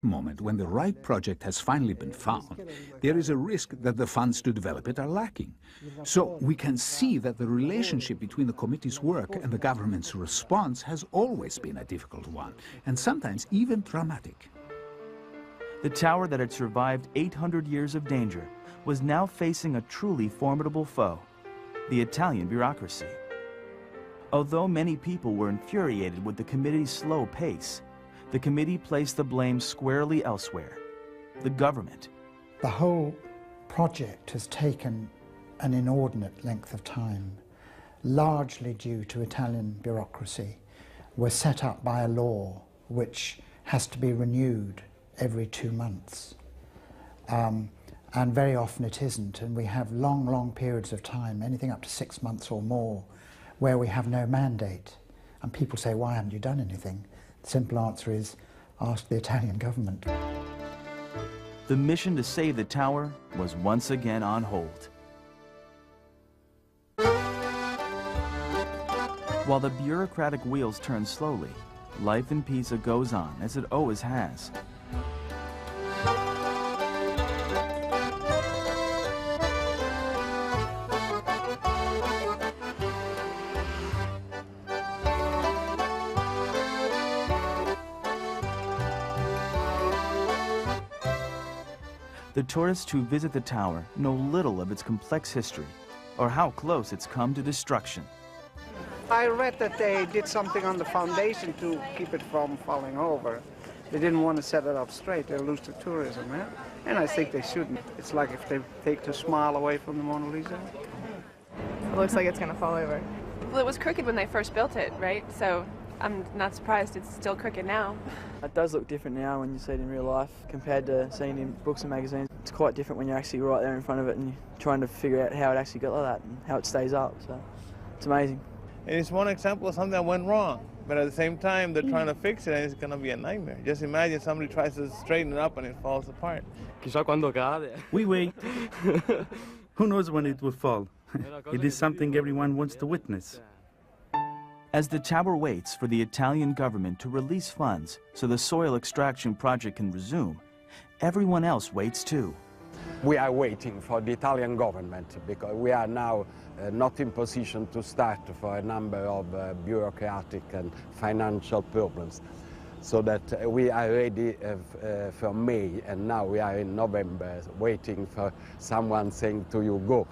Moment when the right project has finally been found, there is a risk that the funds to develop it are lacking. So we can see that the relationship between the committee's work and the government's response has always been a difficult one, and sometimes even dramatic. The tower that had survived 800 years of danger was now facing a truly formidable foe, the Italian bureaucracy. Although many people were infuriated with the committee's slow pace, the committee placed the blame squarely elsewhere, the government. The whole project has taken an inordinate length of time, largely due to Italian bureaucracy. We're set up by a law which has to be renewed every 2 months. And very often it isn't, and we have long, long periods of time, anything up to 6 months or more, where we have no mandate. And people say, why haven't you done anything? The simple answer is, ask the Italian government. The mission to save the tower was once again on hold. While the bureaucratic wheels turn slowly, life in Pisa goes on as it always has. The tourists who visit the tower know little of its complex history or how close it's come to destruction. I read that they did something on the foundation to keep it from falling over. They didn't want to set it up straight. They'll lose the tourism, eh? And I think they shouldn't. It's like if they take the smile away from the Mona Lisa. It looks like it's going to fall over. Well, it was crooked when they first built it, right? So I'm not surprised it's still crooked now. It does look different now when you see it in real life compared to seeing it in books and magazines. It's quite different when you're actually right there in front of it and you're trying to figure out how it actually got like that and how it stays up. So it's amazing. It's one example of something that went wrong, but at the same time they're trying to fix it and it's going to be a nightmare. Just imagine somebody tries to straighten it up and it falls apart. We wait. Who knows when it will fall? It is something everyone wants to witness. As the tower waits for the Italian government to release funds so the soil extraction project can resume, everyone else waits too. We are waiting for the Italian government because we are now not in position to start for a number of bureaucratic and financial problems. So that we are ready for May, and now we are in November waiting for someone saying to you, go.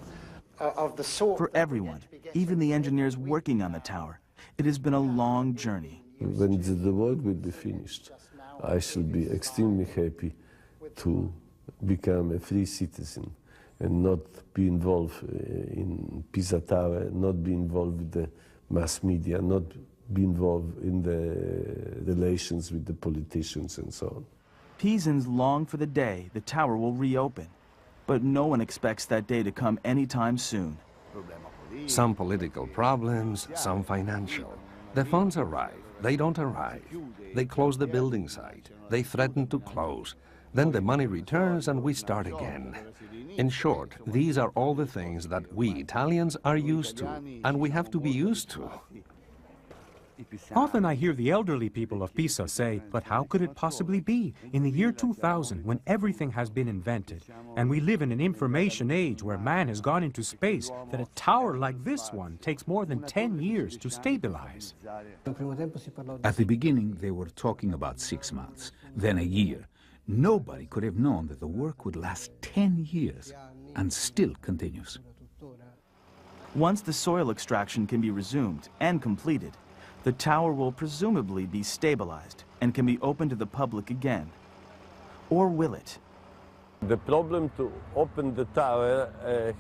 For everyone, even the engineers working on the tower, it has been a long journey. When the work will be finished, I shall be extremely happy to become a free citizen and not be involved in Pisa Tower, not be involved with the mass media, not be involved in the relations with the politicians and so on. Pisans long for the day the tower will reopen, but no one expects that day to come anytime soon. Some political problems, some financial. The funds arrive, they don't arrive. They close the building site, they threaten to close. Then the money returns and we start again. In short, these are all the things that we Italians are used to, and we have to be used to. Often I hear the elderly people of Pisa say, but how could it possibly be in the year 2000 when everything has been invented and we live in an information age where man has gone into space that a tower like this one takes more than 10 years to stabilize? At the beginning, they were talking about 6 months, then a year. Nobody could have known that the work would last 10 years and still continues. Once the soil extraction can be resumed and completed, the tower will presumably be stabilized and can be opened to the public again. Or will it? The problem to open the tower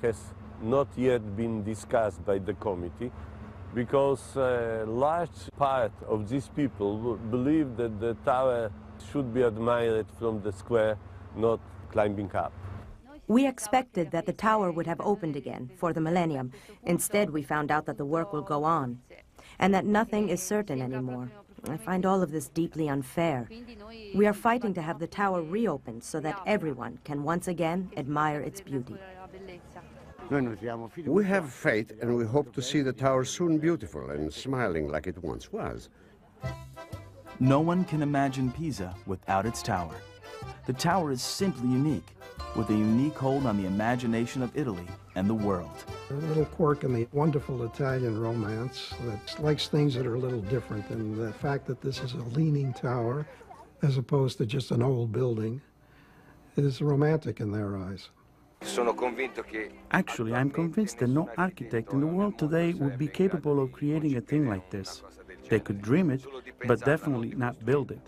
has not yet been discussed by the committee because a large part of these people believe that the tower should be admired from the square, not climbing up. We expected that the tower would have opened again for the millennium. Instead, we found out that the work will go on and that nothing is certain anymore. I find all of this deeply unfair. We are fighting to have the tower reopened so that everyone can once again admire its beauty. We have faith and we hope to see the tower soon beautiful and smiling like it once was. No one can imagine Pisa without its tower. The tower is simply unique, with a unique hold on the imagination of Italy and the world. A little quirk in the wonderful Italian romance that likes things that are a little different, and the fact that this is a leaning tower as opposed to just an old building is romantic in their eyes. Actually, I'm convinced that no architect in the world today would be capable of creating a thing like this. They could dream it, but definitely not build it.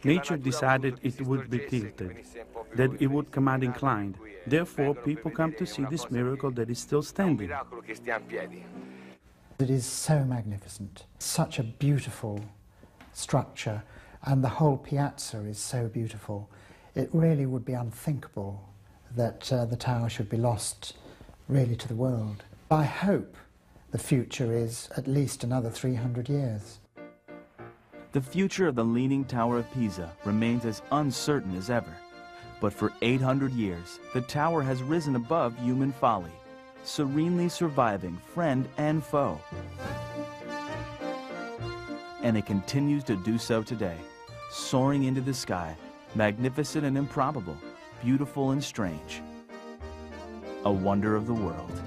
Nature decided it would be tilted, that it would come out inclined. Therefore, people come to see this miracle that is still standing. It is so magnificent, such a beautiful structure, and the whole piazza is so beautiful. It really would be unthinkable that the tower should be lost really to the world. I hope the future is at least another 300 years. The future of the Leaning Tower of Pisa remains as uncertain as ever. But for 800 years, the tower has risen above human folly, serenely surviving friend and foe. And it continues to do so today, soaring into the sky, magnificent and improbable, beautiful and strange. A wonder of the world.